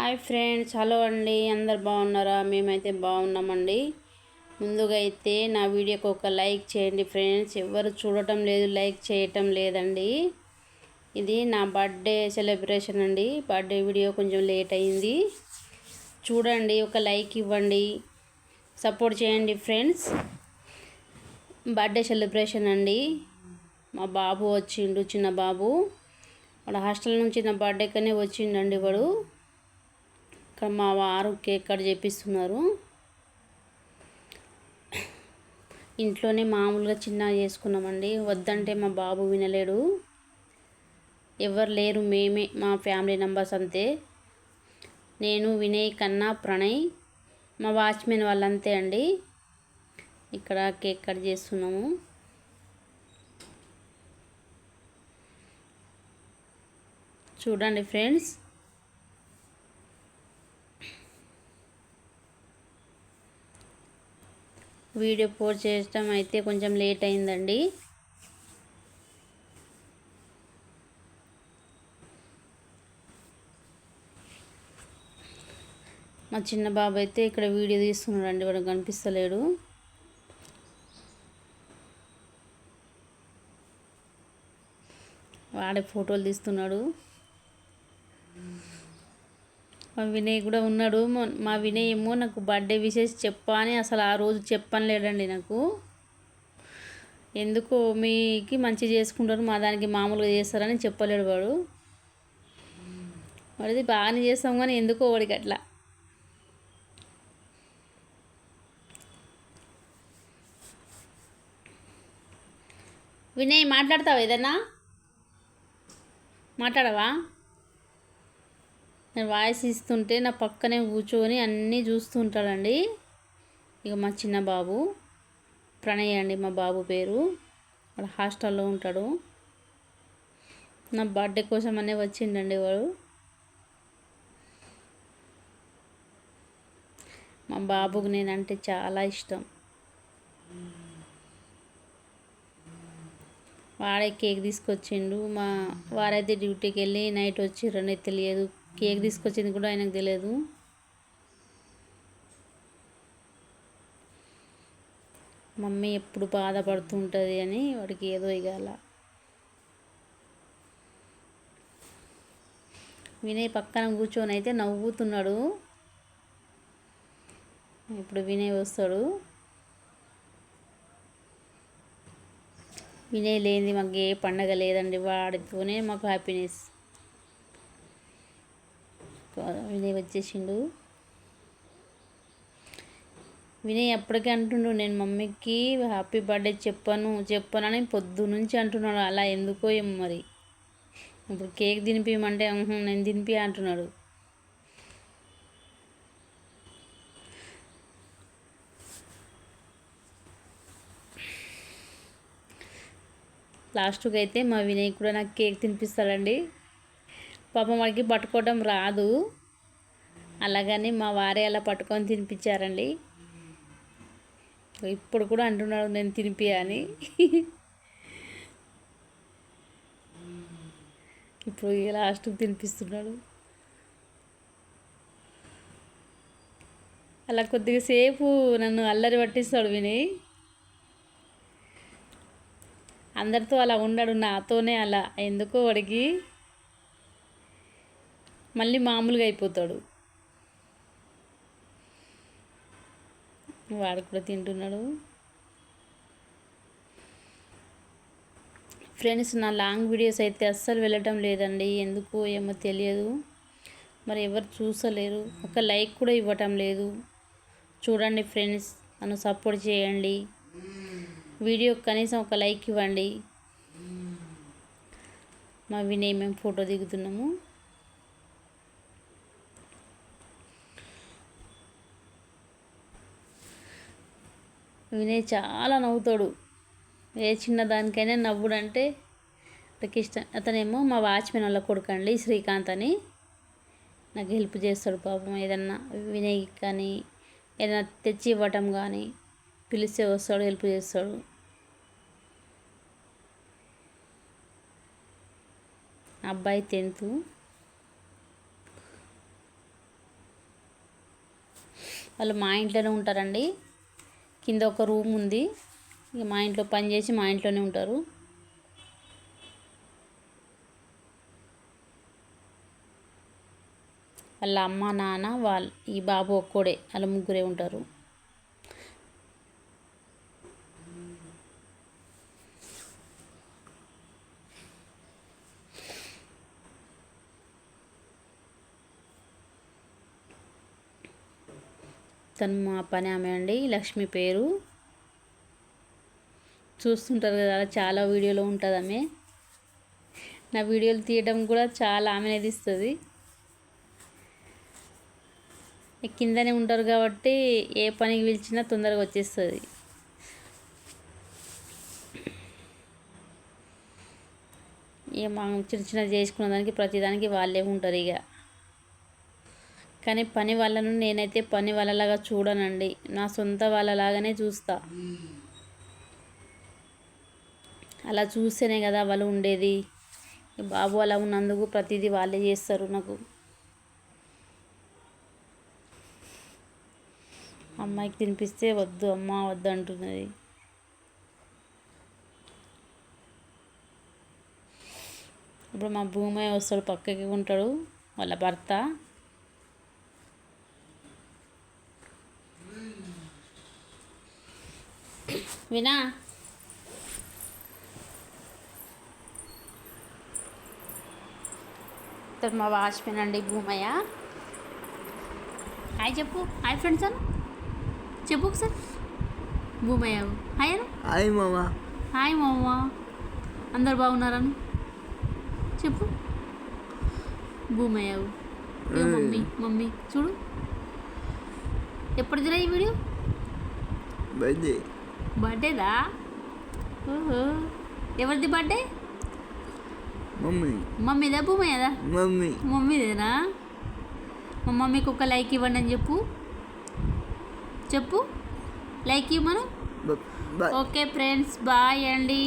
Hi friends, hello అండి. అందరు బాగున్నారా? మేమైతే బాగున్నామండి. ముందుగా అయితే నా వీడియోకి ఒక లైక్ చేయండి ఫ్రెండ్స్. ఎవరు చూడటం లేదు, లైక్ చేయటం లేదండి. ఇది నా బర్త్డే సెలబ్రేషన్ అండి. బర్త్డే వీడియో కొంచెం లేట్ అయింది. చూడండి, ఒక లైక్ ఇవ్వండి, సపోర్ట్ చేయండి ఫ్రెండ్స్. బర్త్డే సెలబ్రేషన్ అండి. మా బాబు వచ్చిండు, చిన్న బాబు. వాడు హాస్టల్ నుంచి నా బర్త్డేకనే వచ్చిండండి. వాడు ఇక్కడ మా వారు కేక్ కట్ చేపిస్తున్నారు. ఇంట్లోనే మామూలుగా చిన్నగా చేసుకున్నామండి. వద్దంటే మా బాబు వినలేడు. ఎవరు లేరు, మేమే మా ఫ్యామిలీ మెంబర్స్ అంతే. నేను, వినయ్, కన్నా, ప్రణయ్, మా వాచ్మెన్ వాళ్ళంతే అండి. ఇక్కడ కేక్ కట్ చేస్తున్నాము. చూడండి ఫ్రెండ్స్. వీడియో పోస్ట్ చేయడం అయితే కొంచెం లేట్ అయిందండి. మా చిన్న బాబు అయితే ఇక్కడ వీడియో తీస్తున్నాడండి. వాడు కనిపిస్తలేడు. వాడే ఫోటోలు తీస్తున్నాడు. మా వినయ్ కూడా ఉన్నాడు. మా వినయ్ ఏమో నాకు బర్త్డే విషెస్ చెప్పా అని అసలు ఆ రోజు చెప్పలేడండి నాకు. ఎందుకో మీకు మంచి చేసుకుంటారు, మా దానికి మామూలుగా చేస్తారని చెప్పలేడు వాడు. వాడిది బాగానే చేస్తాం కానీ ఎందుకో వాడికి అట్లా. వినయ్, మాట్లాడతావా? ఏదన్నా మాట్లాడవా? నేను వాయిస్ ఇస్తుంటే నా పక్కనే కూర్చొని అన్నీ చూస్తూ ఉంటాడండి. ఇక మా చిన్న బాబు ప్రణయ్ అండి, మా బాబు పేరు. వాడు హాస్టల్లో ఉంటాడు. నా బర్త్డే కోసం అనే వచ్చిండండి వాడు. మా బాబుకు నేనంటే చాలా ఇష్టం. వాడే కేక్ తీసుకొచ్చిండు. మా వారైతే డ్యూటీకి వెళ్ళి నైట్ వచ్చిర్రని తెలియదు. కేక్ తీసుకొచ్చింది కూడా ఆయనకు తెలియదు. మమ్మీ ఎప్పుడు బాధపడుతుంటుంది అని వాడికి ఏదో ఇగాల. వినయ్ పక్కన కూర్చొని అయితే నవ్వుతున్నాడు. ఇప్పుడు వినయ్ వస్తాడు. వినయ్ లేనిది మాకు ఏ పండగ లేదండి. వాడితోనే మాకు హ్యాపీనెస్. వినయ్ వచ్చేసిండు. వినయ్ అప్పటికే అంటుండు, నేను మమ్మీకి హ్యాపీ బర్త్డే చెప్పనని పొద్దు నుంచి అంటున్నాడు. అలా ఎందుకో ఏమో మరి. ఇప్పుడు కేక్ తినిపించమంటే నేను తినిపి అంటున్నాడు. లాస్ట్కి అయితే మా వినయ్ కూడా నాకు కేక్ తినిపిస్తాడండి. పాపం వాడికి పట్టుకోవడం రాదు. అలాగని మా వారే అలా పట్టుకొని తినిపించారండి. ఇప్పుడు కూడా అంటున్నాడు నేను తినిపి అని. ఇప్పుడు లాస్ట్కి తినిపిస్తున్నాడు. అలా కొద్దిగా సేపు నన్ను అల్లరి పట్టిస్తాడు వినయ్. అందరితో అలా ఉండడు, నాతోనే అలా. ఎందుకో వాడికి మళ్ళీ మామూలుగా అయిపోతాడు. వాడు కూడా తింటున్నాడు. ఫ్రెండ్స్, నా లాంగ్ వీడియోస్ అయితే అస్సలు వెళ్ళటం లేదండి. ఎందుకో ఏమో తెలియదు. మరి ఎవరు చూసలేరు, ఒక లైక్ కూడా ఇవ్వటం లేదు. చూడండి ఫ్రెండ్స్, నన్ను సపోర్ట్ చేయండి. వీడియో కనీసం ఒక లైక్ ఇవ్వండి. మా వినయ్ మేము ఫోటో దిగుతున్నాము. వినయ్ చాలా నవ్వుతాడు. ఏ చిన్న దానికైనా నవ్వుడంటే నాకు ఇష్టం. అతనేమో మా వాచ్మెన్ వాళ్ళ కొడుకు అండి, శ్రీకాంత్ అని. నాకు హెల్ప్ చేస్తాడు పాపం. ఏదన్నా వినయ్ కానీ ఏదైనా తెచ్చి ఇవ్వటం కానీ పిలిస్తే వస్తాడు, హెల్ప్ చేస్తాడు. అబ్బాయి 10th. వాళ్ళు మా ఇంట్లోనే ఉంటారండి. కింద ఒక రూమ్ ఉంది. ఇక మా ఇంట్లో పని చేసి మా ఇంట్లోనే ఉంటారు. వాళ్ళ అమ్మ నాన్న ఈ బాబు ఒక్కడే, వాళ్ళ ముగ్గురే ఉంటారు. తను మా పని ఆమె అండి, లక్ష్మి పేరు. చూస్తుంటారు కదా, చాలా వీడియోలో ఉంటుంది ఆమె. నా వీడియోలు తీయడం కూడా చాలా ఆమెనే తీస్తుంది. కిందనే ఉంటారు కాబట్టి ఏ పనికి పిలిచినా తొందరగా వచ్చేస్తుంది. ఇక మా చిన్న చిన్న చేసుకున్న దానికి ప్రతిదానికి వాళ్ళే ఉంటారు ఇక. కానీ పని వాళ్ళను నేనైతే పని వాళ్ళలాగా చూడనండి, నా సొంత వాళ్ళలాగానే చూస్తా. అలా చూస్తేనే కదా వాళ్ళు ఉండేది. బాబు అలా ఉన్నందుకు ప్రతిదీ వాళ్ళే చేస్తారు నాకు. అమ్మాయికి తినిపిస్తే వద్దు అమ్మ వద్దు అంటున్నది. ఇప్పుడు మా భూమయ్య వస్తాడు, పక్కకి ఉంటాడు వాళ్ళ భర్త. వినా ఇతడు మా వాచ్మెన్ అండి భూమయ్య. హాయ్ చెప్పు, హాయ్ ఫ్రెండ్స్ అను చెప్పు ఒకసారి. భూమయ్య హాయ్ అను. హాయ్ మామా. హాయ్ మామ, అందరు బాగున్నారని చెప్పు. భూమయ్య మమ్మీ మమ్మీ చూడు. ఎప్పుడు తిరా ఈ వీడియో? బర్త్డేదా? ఓహో, ఎవరిది బర్త్డే? మమ్మీదా భూమయ్యదా? మమ్మీదేనా? మా మమ్మీకి ఒక లైక్ ఇవ్వండి అని చెప్పు. లైక్ ఇవ్వమను. ఓకే ఫ్రెండ్స్, బాయ్ అండి.